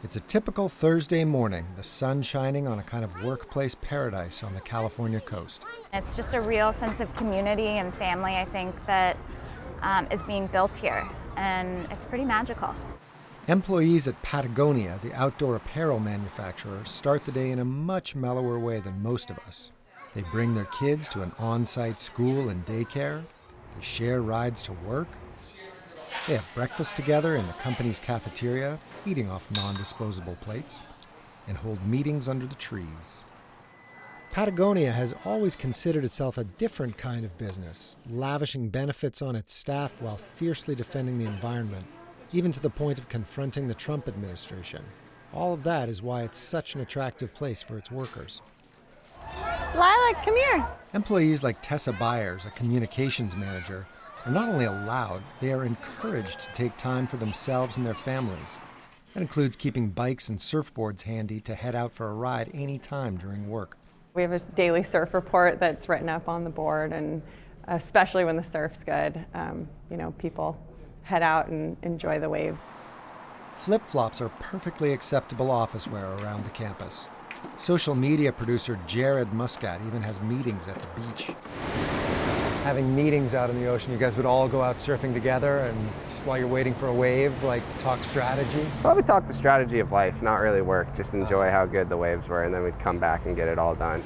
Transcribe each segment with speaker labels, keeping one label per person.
Speaker 1: It's a typical Thursday morning, the sun shining on a kind of workplace paradise on the California coast.
Speaker 2: It's just a real sense of community and family, I think, that is being built here, and it's pretty magical.
Speaker 1: Employees at Patagonia, the outdoor apparel manufacturer, start the day in a much mellower way than most of us. They bring their kids to an on-site school and daycare. They share rides to work. They have breakfast together in the company's cafeteria, eating off non-disposable plates, and hold meetings under the trees. Patagonia has always considered itself a different kind of business, lavishing benefits on its staff while fiercely defending the environment, even to the point of confronting the Trump administration. All of that is why it's such an attractive place for its workers.
Speaker 3: Lilac, come here.
Speaker 1: Employees like Tessa Byers, a communications manager, are not only allowed, they are encouraged to take time for themselves and their families. That includes keeping bikes and surfboards handy to head out for a ride any time during work.
Speaker 3: We have a daily surf report that's written up on the board, and especially when the surf's good, people head out and enjoy the waves.
Speaker 1: Flip-flops are perfectly acceptable office wear around the campus. Social media producer Jared Muscat even has meetings at the beach. Having meetings out in the ocean, you guys would all go out surfing together and just while you're waiting for a wave, like talk strategy?
Speaker 4: Probably talk the strategy of life, not really work, just enjoy how good the waves were, and then we'd come back and get it all done.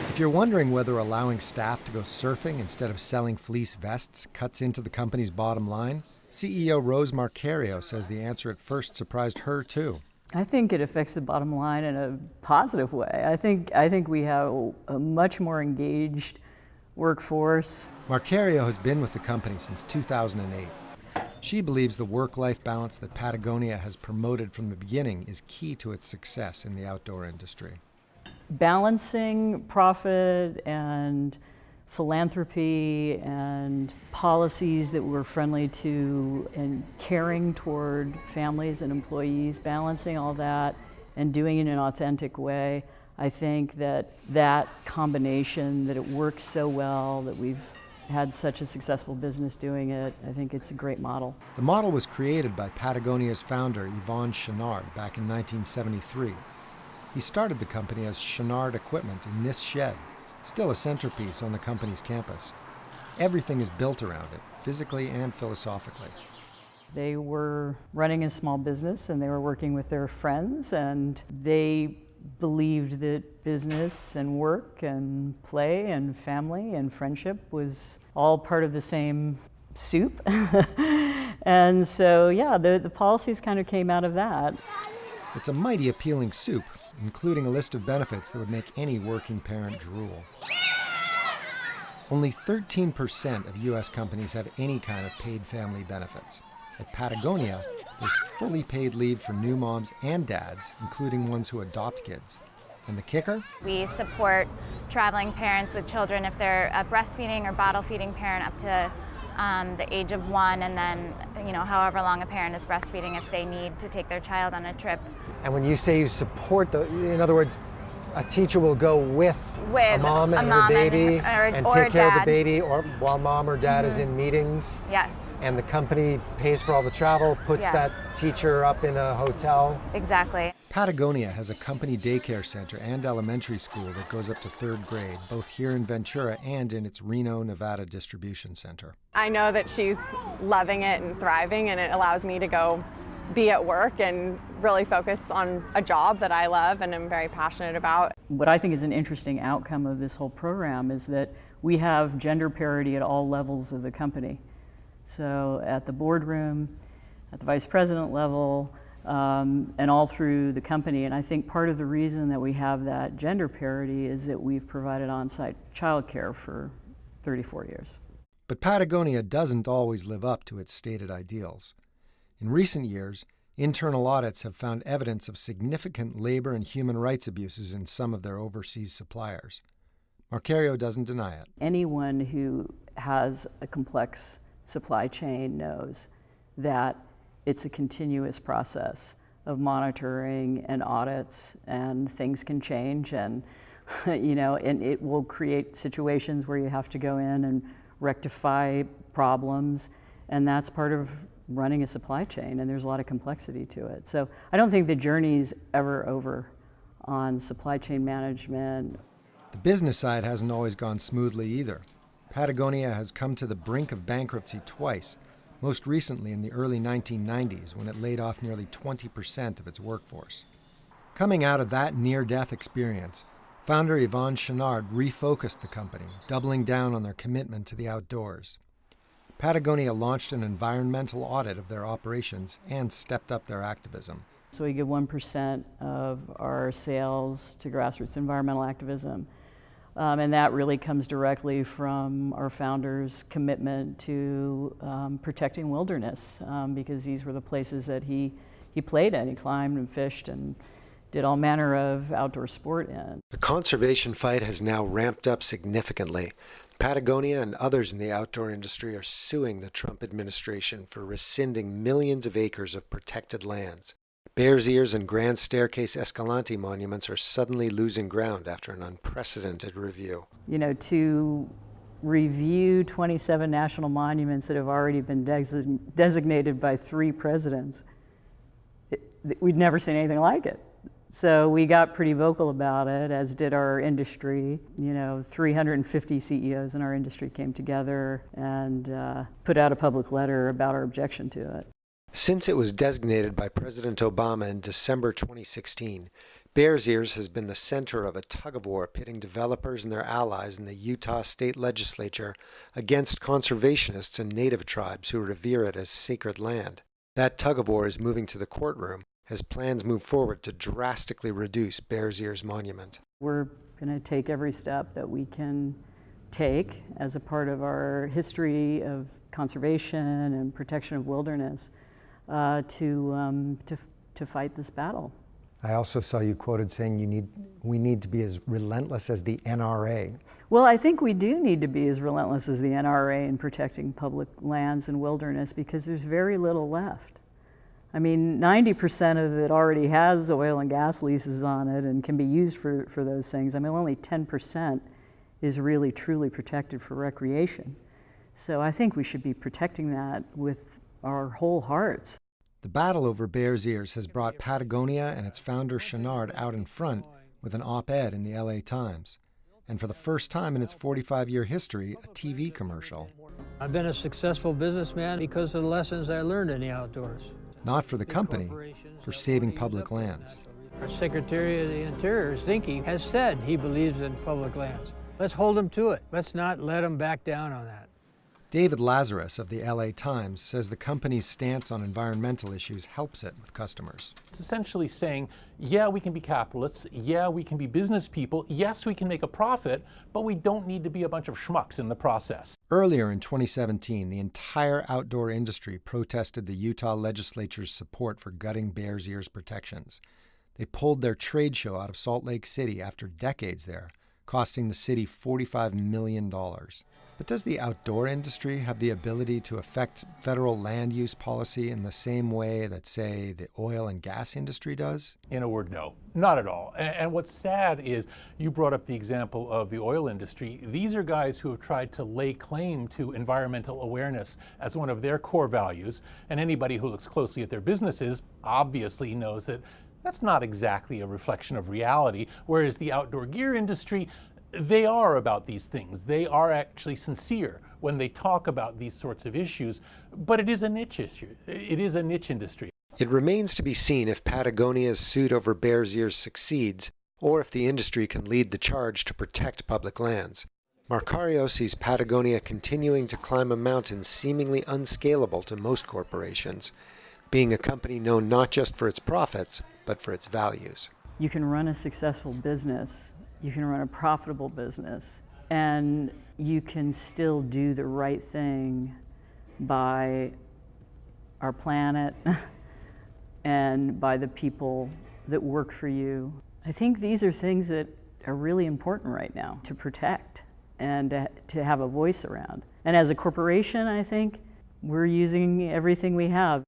Speaker 1: If you're wondering whether allowing staff to go surfing instead of selling fleece vests cuts into the company's bottom line, CEO Rose MARCARIO says the answer at first surprised her too.
Speaker 5: I think it affects the bottom line in a positive way. I think we have a much more engaged workforce.
Speaker 1: MARCARIO has been with the company since 2008. She believes the work-life balance that Patagonia has promoted from the beginning is key to its success in the outdoor industry.
Speaker 5: Balancing profit and philanthropy and policies that were friendly to and caring toward families and employees, balancing all that and doing it in an authentic way. I think that combination, that it works so well, that we've had such a successful business doing it, I think it's a great model.
Speaker 1: The model was created by Patagonia's founder, Yvon Chouinard, back in 1973. He started the company as Chouinard Equipment in this shed, still a centerpiece on the company's campus. Everything is built around it, physically and philosophically.
Speaker 5: They were running a small business and they were working with their friends, and they believed that business and work and play and family and friendship was all part of the same soup. And so, yeah, the policies kind of came out of that.
Speaker 1: It's a mighty appealing soup, including a list of benefits that would make any working parent drool. Only 13% of U.S. companies have any kind of paid family benefits. At Patagonia, there's fully paid leave for new moms and dads, including ones who adopt kids. And the kicker?
Speaker 2: We support traveling parents with children if they're a breastfeeding or bottle feeding parent up to the age of 1, and then however long a parent is breastfeeding if they need to take their child on a trip.
Speaker 1: And when you say you support in other words, a teacher will go with a mom and her baby and take care of the baby while mom or dad is in meetings.
Speaker 2: Yes.
Speaker 1: And the company pays for all the travel, puts that teacher up in a hotel.
Speaker 2: Exactly.
Speaker 1: Patagonia has a company daycare center and elementary school that goes up to 3rd grade, both here in Ventura and in its Reno, Nevada distribution center.
Speaker 3: I know that she's loving it and thriving, and it allows me to go be at work and really focus on a job that I love and am very passionate about.
Speaker 5: What I think is an interesting outcome of this whole program is that we have gender parity at all levels of the company. So at the boardroom, at the vice president level, and all through the company. And I think part of the reason that we have that gender parity is that we've provided on-site childcare for 34 years.
Speaker 1: But Patagonia doesn't always live up to its stated ideals. In recent years, internal audits have found evidence of significant labor and human rights abuses in some of their overseas suppliers. MARCARIO doesn't deny it.
Speaker 5: Anyone who has a complex supply chain knows that it's a continuous process of monitoring and audits, and things can change, and and it will create situations where you have to go in and rectify problems, and that's part of running a supply chain, and there's a lot of complexity to it. So I don't think the journey's ever over on supply chain management.
Speaker 1: The business side hasn't always gone smoothly either. Patagonia has come to the brink of bankruptcy twice, most recently in the early 1990s when it laid off nearly 20% of its workforce. Coming out of that near-death experience, founder Yvon Chouinard refocused the company, doubling down on their commitment to the outdoors. Patagonia launched an environmental audit of their operations and stepped up their activism.
Speaker 5: So we give 1% of our sales to grassroots environmental activism. And that really comes directly from our founder's commitment to protecting wilderness, because these were the places that he played in. He climbed and fished and did all manner of outdoor sport in.
Speaker 1: The conservation fight has now ramped up significantly. Patagonia and others in the outdoor industry are suing the Trump administration for rescinding millions of acres of protected lands. Bears Ears and Grand Staircase Escalante monuments are suddenly losing ground after an unprecedented review.
Speaker 5: You know, to review 27 national monuments that have already been designated by 3 presidents, we'd never seen anything like it. So we got pretty vocal about it, as did our industry. You know, 350 CEOs in our industry came together and put out a public letter about our objection to it.
Speaker 1: Since it was designated by President Obama in December 2016, Bears Ears has been the center of a tug-of-war pitting developers and their allies in the Utah state legislature against conservationists and native tribes who revere it as sacred land. That tug-of-war is moving to the courtroom as plans move forward to drastically reduce Bears Ears Monument.
Speaker 5: We're going to take every step that we can take as a part of our history of conservation and protection of wilderness to fight this battle.
Speaker 1: I also saw you quoted saying we need to be as relentless as the NRA.
Speaker 5: Well, I think we do need to be as relentless as the NRA in protecting public lands and wilderness, because there's very little left. I mean, 90% of it already has oil and gas leases on it and can be used for those things. I mean, only 10% is really truly protected for recreation. So I think we should be protecting that with our whole hearts.
Speaker 1: The battle over Bears Ears has brought Patagonia and its founder Chouinard out in front with an op-ed in the LA Times, and for the first time in its 45-year history, a TV commercial.
Speaker 6: I've been a successful businessman because of the lessons I learned in the outdoors.
Speaker 1: Not for the company, for saving public lands.
Speaker 6: Our Secretary of the Interior, Zinke, has said he believes in public lands. Let's hold him to it. Let's not let him back down on that.
Speaker 1: David Lazarus of the LA Times says the company's stance on environmental issues helps it with customers.
Speaker 7: It's essentially saying, yeah, we can be capitalists, yeah, we can be business people, yes, we can make a profit, but we don't need to be a bunch of schmucks in the process.
Speaker 1: Earlier in 2017, the entire outdoor industry protested the Utah legislature's support for gutting Bears Ears protections. They pulled their trade show out of Salt Lake City after decades there, costing the city $45 million. But does the outdoor industry have the ability to affect federal land use policy in the same way that, say, the oil and gas industry does?
Speaker 7: In a word, no, not at all. And what's sad is you brought up the example of the oil industry. These are guys who have tried to lay claim to environmental awareness as one of their core values, and anybody who looks closely at their businesses obviously knows that that's not exactly a reflection of reality, whereas the outdoor gear industry, they are about these things. They are actually sincere when they talk about these sorts of issues, but it is a niche issue. It is a niche industry.
Speaker 1: It remains to be seen if Patagonia's suit over Bears Ears succeeds, or if the industry can lead the charge to protect public lands. MARCARIO sees Patagonia continuing to climb a mountain seemingly unscalable to most corporations, being a company known not just for its profits, but for its values.
Speaker 5: You can run a successful business, you can run a profitable business, and you can still do the right thing by our planet and by the people that work for you. I think these are things that are really important right now to protect and to have a voice around. And as a corporation, I think we're using everything we have